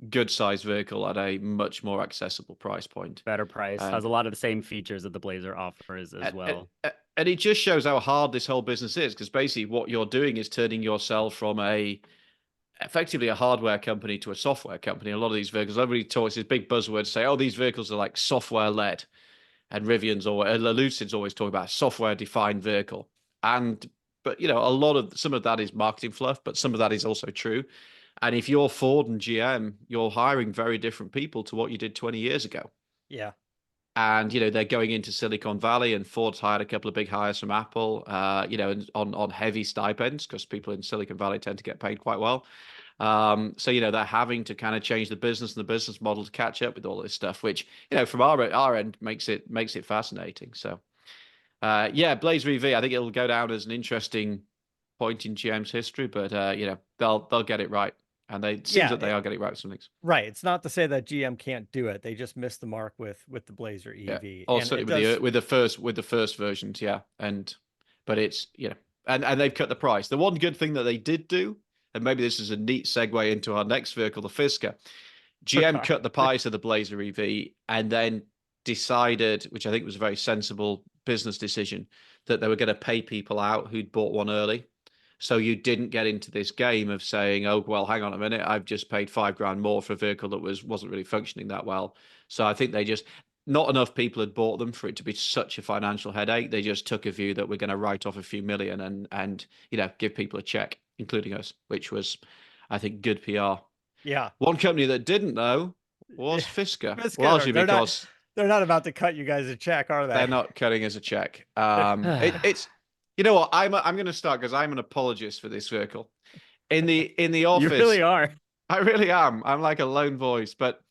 good sized vehicle at a much more accessible price point. Better price, has And a lot of the same features that the Blazer offers as and, well. and it just shows how hard this whole business is, because basically what you're doing is turning yourself from effectively a hardware company to a software company. A lot of these vehicles, everybody talks these big buzzwords, say, oh, these vehicles are like software led, and Rivian's or Lucid's always talking about software defined vehicle. But a lot of some of that is marketing fluff, but some of that is also true. And if you're Ford and GM, you're hiring very different people to what you did 20 years ago. Yeah. And they're going into Silicon Valley, and Ford's hired a couple of big hires from Apple, on heavy stipends, because people in Silicon Valley tend to get paid quite well. So they're having to kind of change the business and the business model to catch up with all this stuff, which from our end makes it fascinating. So Blazer EV, I think it'll go down as an interesting point in GM's history, but they'll get it right, and it seems that they are getting it right with some things. Right. It's not to say that GM can't do it. They just missed the mark with the Blazer Yeah, EV. or And it certainly does, with the first versions, yeah. But it's and they've cut the price. The one good thing that they did do, and maybe this is a neat segue into our next vehicle, the Fisker. GM car. cut the price of the Blazer EV and then decided, which I think was a very sensible business decision, that they were going to pay people out who'd bought one early. So you didn't get into this game of saying, oh, well, hang on a minute, I've just paid $5,000 more for a vehicle that wasn't really functioning that well. So I think not enough people had bought them for it to be such a financial headache. They just took a view that we're going to write off a few million and give people a check, including us, which was, I think, good PR. yeah. One company that didn't, though, was Fisker, Fisker, largely because they're not about to cut you guys a check, are they? they're not cutting us a check. It's you know what, I'm going to start, because I'm an apologist for this vehicle. In the office, You really are. I really am. I'm like a lone voice, but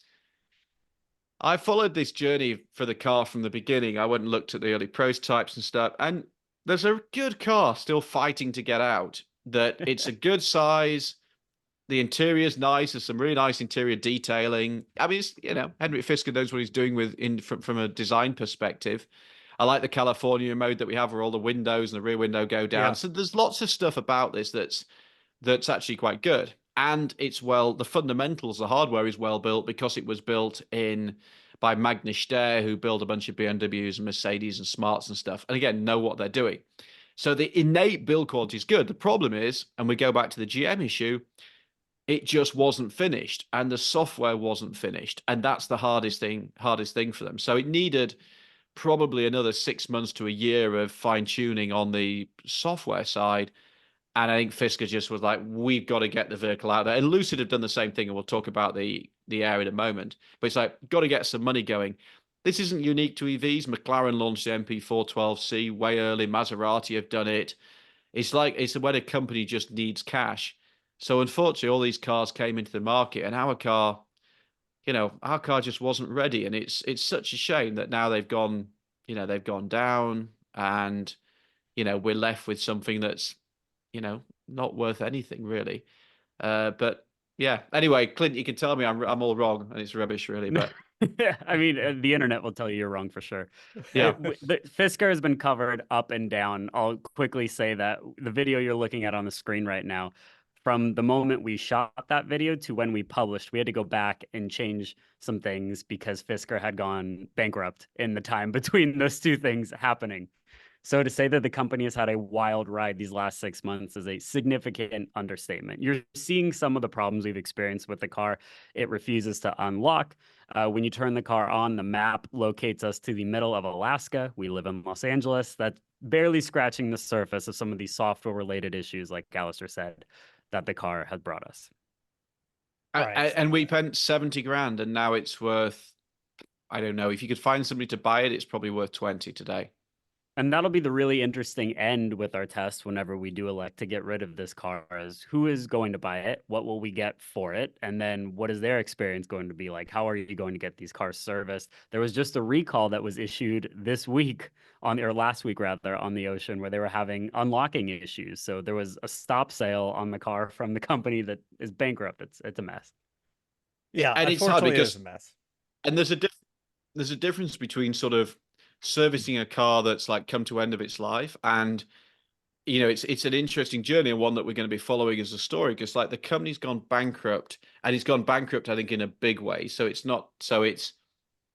I followed this journey for the car from the beginning. I went and looked at the early prototypes and stuff, and there's a good car still fighting to get out. That it's a good size. The interior's nice. There's some really nice interior detailing. I mean, it's, Henrik Fisker knows what he's doing from a design perspective. I like the California mode that we have, where all the windows and the rear window go down. Yeah. So there's lots of stuff about this that's actually quite good. And the fundamentals, the hardware is well built, because it was built by Magnus Steyr, who build a bunch of BMWs and Mercedes and Smarts and stuff. And again, know what they're doing. So the innate build quality is good. The problem is, and we go back to the GM issue, it just wasn't finished, and the software wasn't finished. And that's the hardest thing for them. So it needed probably another 6 months to a year of fine tuning on the software side. And I think Fisker just was like, we've got to get the vehicle out there. And Lucid have done the same thing, and we'll talk about the Air in a moment. But it's like, got to get some money going. This isn't unique to EVs. McLaren launched the MP412C way early. Maserati have done it. It's when a company just needs cash. So unfortunately, all these cars came into the market, and our car just wasn't ready. And it's such a shame that now they've gone down, and we're left with something that's not worth anything really. But yeah. Anyway, Clint, you can tell me I'm all wrong and it's rubbish, really. But I mean, the internet will tell you you're wrong for sure. yeah, The Fisker has been covered up and down. I'll quickly say that the video you're looking at on the screen right now, from the moment we shot that video to when we published, we had to go back and change some things because Fisker had gone bankrupt in the time between those two things happening. So to say that the company has had a wild ride these last 6 months is a significant understatement. You're seeing some of the problems we've experienced with the car. It refuses to unlock. When you turn the car on, the map locates us to the middle of Alaska. We live in Los Angeles. That's barely scratching the surface of some of these software-related issues, like Alistair said, that the car has brought us. Right. and we spent 70 grand, and now it's worth, I don't know, if you could find somebody to buy it, it's probably worth 20 today. And that'll be the really interesting end with our test whenever we do elect to get rid of this car, is who is going to buy it? What will we get for it? And then what is their experience going to be like? How are you going to get these cars serviced? There was just a recall that was issued this week or last week rather, on the Ocean, where they were having unlocking issues. So there was a stop sale on the car from the company that is bankrupt. It's a mess. Yeah. And it's hard Unfortunately, it because is a mess. and there's a difference between sort of servicing a car that's like come to end of its life and it's an interesting journey and one that we're going to be following as a story, because like the company's gone bankrupt, and it's gone bankrupt, I think, in a big way. So it's not, so it's,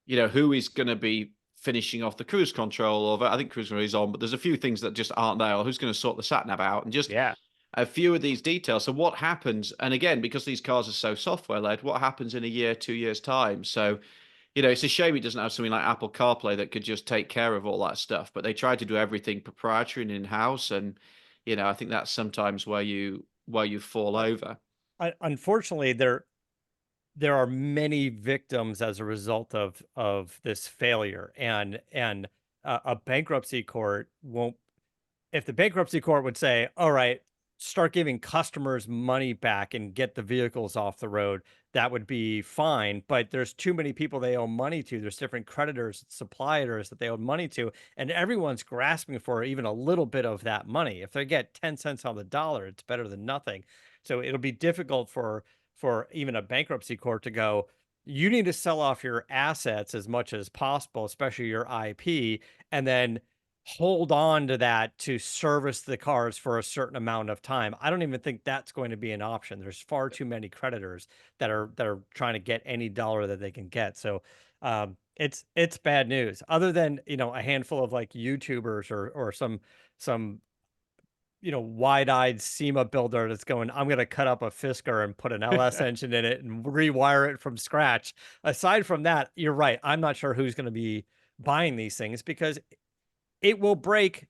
who is going to be finishing off the cruise control of it? I think cruise control is on, but there's a few things that just aren't there. Or who's going to sort the sat nav out, and just Yeah. a few of these details. So what happens? And again, because these cars are so software led, what happens in a year, 2 years time? So, it's a shame it doesn't have something like Apple CarPlay that could just take care of all that stuff. But they try to do everything proprietary and in house, and I think that's sometimes where you fall over. Unfortunately, there are many victims as a result of this failure, and a bankruptcy court won't. If the bankruptcy court would say, all right, start giving customers money back and get the vehicles off the road, that would be fine. But there's too many people they owe money to. There's different creditors, suppliers that they owe money to, and everyone's grasping for even a little bit of that money. If they get 10 cents on the dollar, it's better than nothing. So it'll be difficult for even a bankruptcy court to go, you need to sell off your assets as much as possible, especially your IP, and then hold on to that to service the cars for a certain amount of time. I don't even think that's going to be an option. There's far too many creditors that are trying to get any dollar that they can get. So it's bad news. Other than a handful of like YouTubers or some wide-eyed SEMA builder that's going, I'm going to cut up a Fisker and put an LS engine in it and rewire it from scratch. Aside from that, you're right. I'm not sure who's going to be buying these things because it will break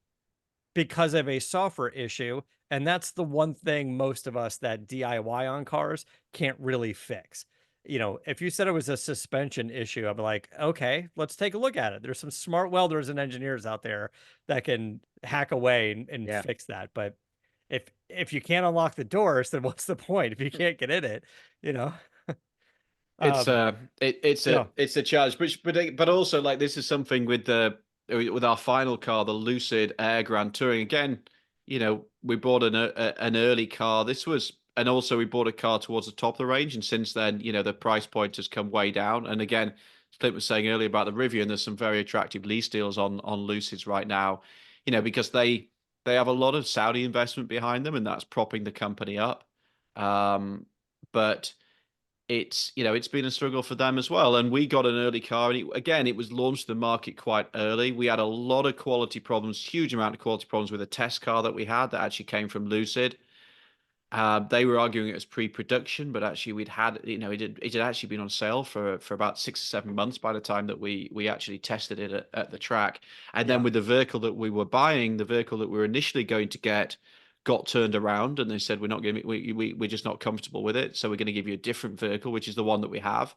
because of a software issue. And that's the one thing most of us that DIY on cars can't really fix. If you said it was a suspension issue, I'm like, okay, let's take a look at it. There's some smart welders and engineers out there that can hack away and Yeah. fix that. But if you can't unlock the doors, then what's the point if you can't get in it? You know, It's um, yeah, it's a challenge, but also, like, this is something with with our final car, the Lucid Air Grand Touring. Again, we bought an early car. This was, and also we bought a car towards the top of the range, and since then, the price point has come way down. And again, as Clint was saying earlier about the review, and there's some very attractive lease deals on Lucids right now, because they have a lot of Saudi investment behind them, and that's propping the company up. But it's been a struggle for them as well. And we got an early car, and again, it was launched to the market quite early. We had a lot of quality problems, huge amount of quality problems with a test car that we had that actually came from Lucid. They were arguing it was pre-production, but actually we'd had, it had actually been on sale for about 6 or 7 months by the time that we actually tested it at the track. And then yeah. with the vehicle that we were buying, the vehicle that we were initially going to get got turned around, and they said, we're not going to, we're just not comfortable with it, so we're going to give you a different vehicle, which is the one that we have.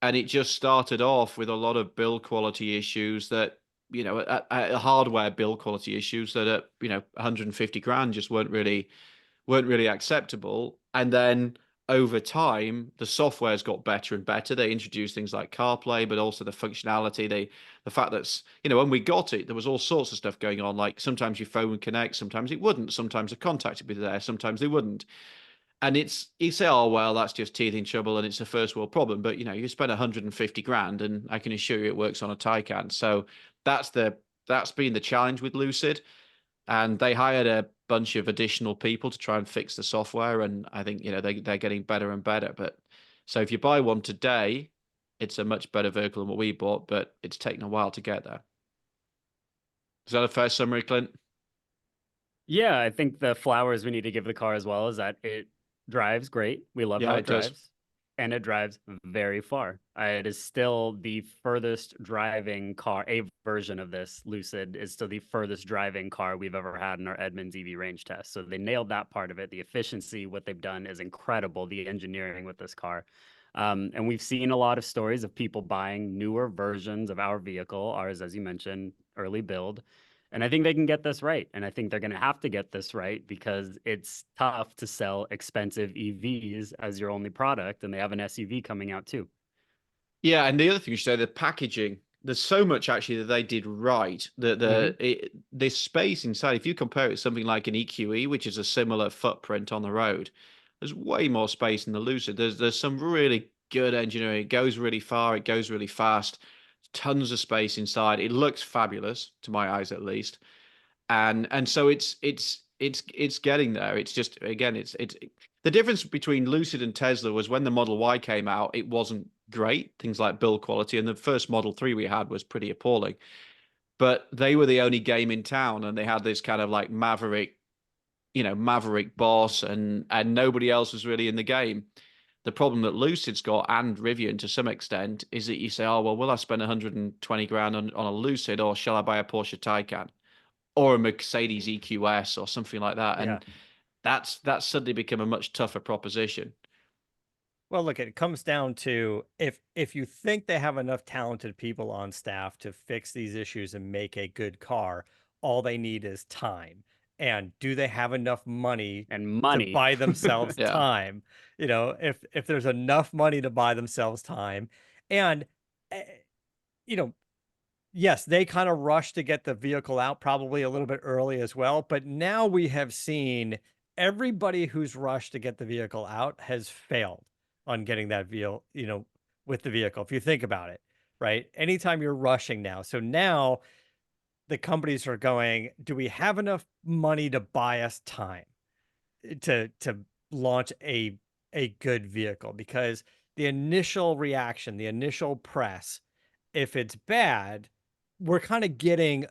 And it just started off with a lot of build quality issues that, hardware build quality issues that at 150 grand just weren't really acceptable. And then over time, the software's got better and better. They introduced things like CarPlay, but also the functionality. The fact that, when we got it, there was all sorts of stuff going on. Like sometimes your phone would connect, sometimes it wouldn't. Sometimes the contact would be there, sometimes they wouldn't. And you say, oh well, that's just teething trouble and it's a first world problem. But you spend 150 grand, and I can assure you it works on a Taycan. So that's been the challenge with Lucid. And they hired a bunch of additional people to try and fix the software, and I think they're getting better and better. But so if you buy one today, it's a much better vehicle than what we bought, but it's taken a while to get there. Is that a fair summary, Clint? Yeah, I think the flowers we need to give the car as well is that it drives great. We love Yeah, how it it does. drives, and it drives very far. It is still the furthest driving car. A version of this Lucid is still the furthest driving car we've ever had in our Edmunds EV range test. So they nailed that part of it. The efficiency, what they've done is incredible. The engineering with this car. And we've seen a lot of stories of people buying newer versions of our vehicle, ours, as you mentioned, early build. And I think they can get this right. And I think they're going to have to get this right because it's tough to sell expensive EVs as your only product. And they have an SUV coming out too. Yeah, and the other thing you say, the packaging. There's so much actually that they did right. This space inside, if you compare it to something like an EQE, which is a similar footprint on the road, there's way more space in the Lucid. There's some really good engineering. It goes really far. It goes really fast. Tons of space inside. It looks fabulous to my eyes, at least. and so it's getting there. It's just, again, it's the difference between Lucid and Tesla was when the Model Y came out, it wasn't great, things like build quality, and the first Model 3 we had was pretty appalling. But they were the only game in town, and they had this kind of like maverick boss, and nobody else was really in the game. The problem that Lucid's got, and Rivian to some extent, is that you say, oh, well, will I spend 120 grand on a Lucid, or shall I buy a Porsche Taycan or a Mercedes EQS or something like that? Yeah. And that's suddenly become a much tougher proposition. Well, look, it comes down to if you think they have enough talented people on staff to fix these issues and make a good car, all they need is time. And do they have enough money And to money. buy themselves Yeah. time? You know, if there's enough money to buy themselves time, and eh, you know, yes, they kind of rushed to get the vehicle out probably a little bit early as well. But now we have seen everybody who's rushed to get the vehicle out has failed on getting that vehicle, with the vehicle. If you think about it, right? Anytime you're rushing now. So now the companies are going, do we have enough money to buy us time to launch a good vehicle? Because the initial reaction, the initial press, if it's bad, we're kind of getting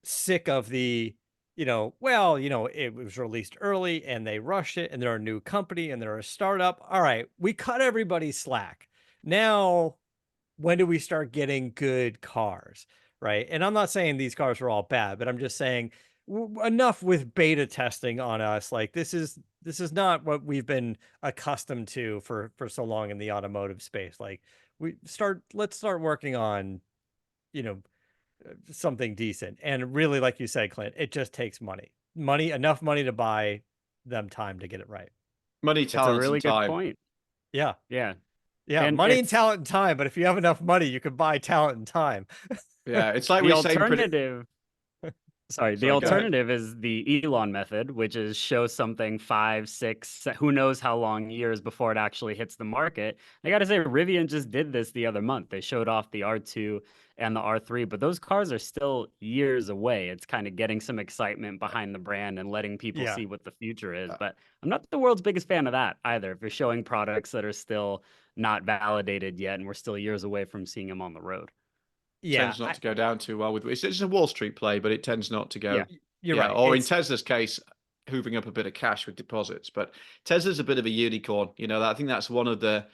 sick of the, it was released early and they rushed it and they're a new company and they're a startup. All right, we cut everybody slack. Now, when do we start getting good cars? Right. And I'm not saying these cars are all bad, but I'm just saying enough with beta testing on us. Like this is not what we've been accustomed to for so long in the automotive space. Like let's start working on, you know, something decent. And really, like you said, Clint, it just takes enough money to buy them time to get it right. Money, It's a talents, and really good time. point. Yeah. Yeah. Yeah. And Money and it's talent and time. But if you have enough money, you can buy talent and time. Yeah, it's like the we're saying pretty. alternative. Sorry, the Sorry, go ahead. alternative is the Elon method, which is show something 5, 6, who knows how long years before it actually hits the market. I got to say, Rivian just did this the other month. They showed off the R2 and the R3, but those cars are still years away. It's kind of getting some excitement behind the brand and letting people Yeah. see what the future is. But I'm not the world's biggest fan of that either. If you're showing products that are still not validated yet and we're still years away from seeing them on the road. Yeah. Tends not to go down too well with it's a Wall Street play, but it tends not to go. Yeah. You're Yeah, right. or in Tesla's case, hoovering up a bit of cash with deposits. But Tesla's a bit of a unicorn. I think that's one of the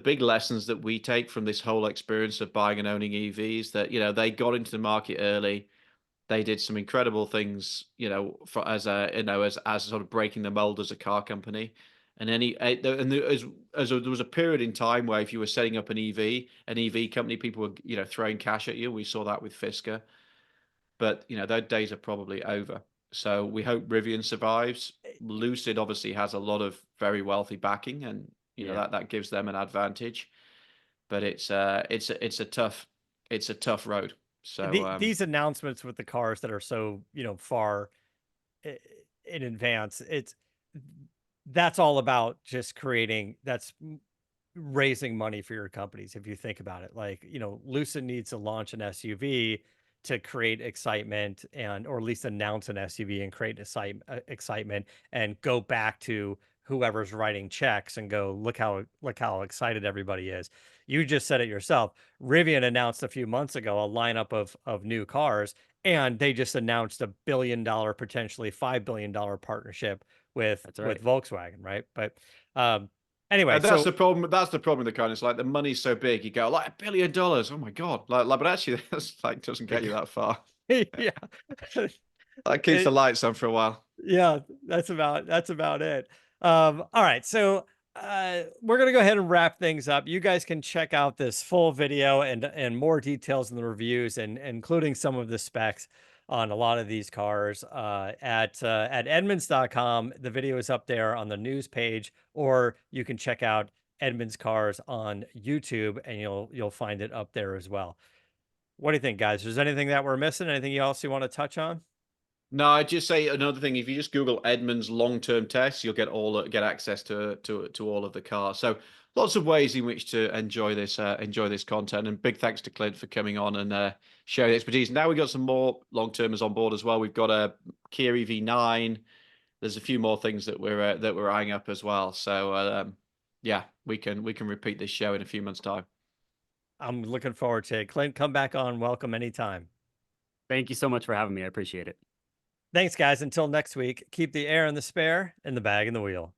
big lessons that we take from this whole experience of buying and owning EVs. That they got into the market early. They did some incredible things, for as sort of breaking the mold as a car company. And there was a period in time where if you were setting up an EV company, people were throwing cash at you. We saw that with Fisker, but those days are probably over. So we hope Rivian survives. Lucid obviously has a lot of very wealthy backing, and Yeah. that gives them an advantage. But it's a tough road. So These announcements with the cars that are so, far in advance, that's all about just that's raising money for your companies. If you think about it, like, Lucid needs to launch an SUV to create excitement, or at least announce an SUV and create excitement, and go back to whoever's writing checks and go, look how excited everybody is. You just said it yourself. Rivian announced a few months ago a lineup of new cars, and they just announced $1 billion, potentially $5 billion partnership with That's right. Volkswagen, right? But anyway, that's so the problem. That's the problem with the kind. It's like the money's so big, you go like $1 billion. Oh my god! But actually, that's like doesn't get you that far. yeah, That keeps the lights on for a while. yeah, that's about it. All right, so we're gonna go ahead and wrap things up. You guys can check out this full video and more details in the reviews, and including some of the specs on a lot of these cars at Edmunds.com. The video is up there on the news page, or you can check out Edmunds Cars on YouTube, and you'll find it up there as well. What do you think, guys? Is there anything that we're missing? Anything else you want to touch on? No, I just say another thing. If you just Google Edmunds long-term tests, you'll get access to all of the cars. So lots of ways in which to enjoy this content. And big thanks to Clint for coming on and sharing expertise. Now we've got some more long-termers on board as well. We've got a Kia EV9. There's a few more things that we're eyeing up as well. So yeah, we can repeat this show in a few months' time. I'm looking forward to it. Clint, come back on. Welcome anytime. Thank you so much for having me. I appreciate it. Thanks, guys. Until next week, keep the air in the spare and the bag in the wheel.